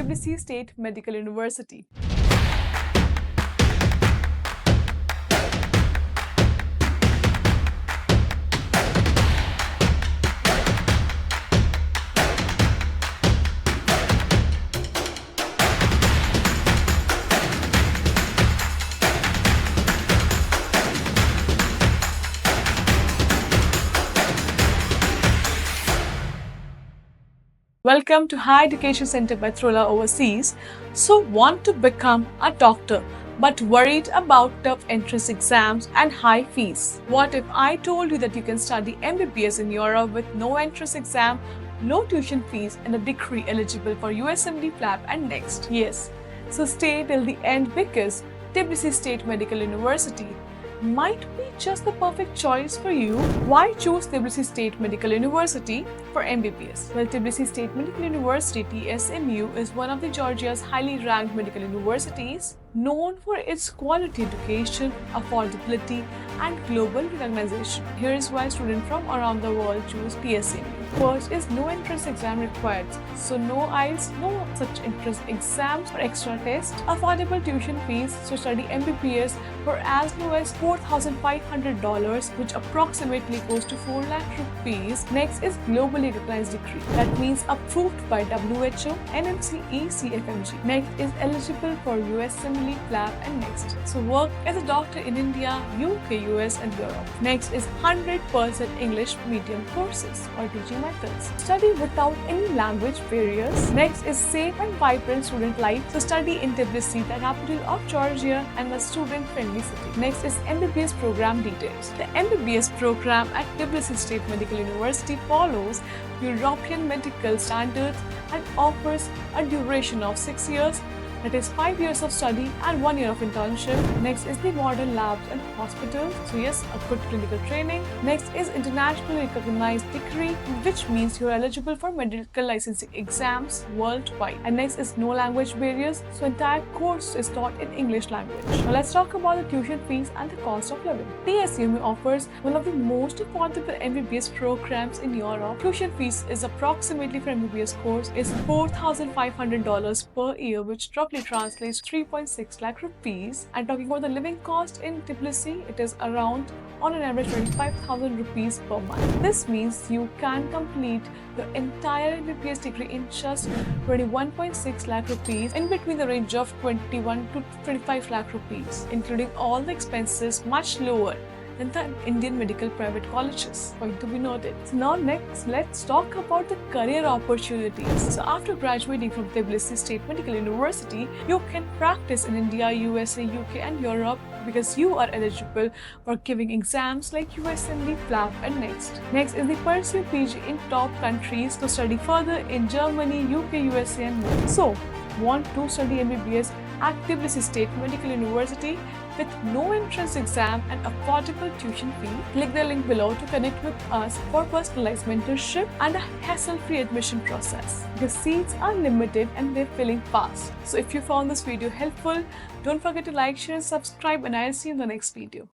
Tbilisi State Medical University. Welcome to Higher Education Center by Trola Overseas. So, want to become a doctor but worried about tough entrance exams and high fees? What if I told you that you can study MBBS in Europe with no entrance exam, low tuition fees, and a degree eligible for USMLE FLAP and NEXT? Yes. So stay till the end because Tbilisi State Medical University might be just the perfect choice for you. Why choose Tbilisi State Medical University for MBBS? Well, Tbilisi State Medical University (TSMU) is one of Georgia's highly ranked medical universities, known for its quality education, affordability, and global recognition. Here is why students from around the world choose TSMU. First is no entrance exam required, so no IELTS, no such entrance exams or extra tests. Affordable tuition fees to study MBBS for as low as $4,500, which approximately goes to 4 lakh rupees. Next is globally recognized degree. That means approved by WHO, NMC, ECFMG. Next is eligible for USMLE, FLAP, and NEXT. So work as a doctor in India, UK, US, and Europe. Next is 100% English medium courses or teaching methods. Study without any language barriers. Next is safe and vibrant student life. So study in Tbilisi, the capital of Georgia, and a student-friendly city. Next is MBBS program details. The MBBS program at Tbilisi State Medical University follows European medical standards and offers a duration of 6 years. That is 5 years of study and 1 year of internship. Next is the modern labs and hospitals. So yes, a good clinical training. Next is internationally recognized degree, which means you're eligible for medical licensing exams worldwide. And next is no language barriers. So entire course is taught in English language. Now let's talk about the tuition fees and the cost of living. TSMU offers one of the most affordable MBBS programs in Europe. Tuition fees is approximately for MBBS course is $4,500 per year, which roughly translates 3.6 lakh rupees. And talking about the living cost in Tbilisi, it is around on an average 25,000 rupees per month. This means you can complete the entire MBBS degree in just 21.6 lakh rupees, in between the range of 21 to 25 lakh rupees, including all the expenses, much lower than the Indian medical private colleges. Point to be noted. So now next, let's talk about the career opportunities. So after graduating from Tbilisi State Medical University, you can practice in India, USA, UK, and Europe because you are eligible for giving exams like USMLE, FLAP, and NEXT. Next is the pursue PG in top countries to study further in Germany, UK, USA, and more. So, want to study MBBS at Tbilisi State Medical University with no entrance exam and affordable tuition fee? Click the link below to connect with us for personalized mentorship and a hassle-free admission process. The seats are limited and they're filling fast. So if you found this video helpful, don't forget to like, share, and subscribe, and I'll see you in the next video.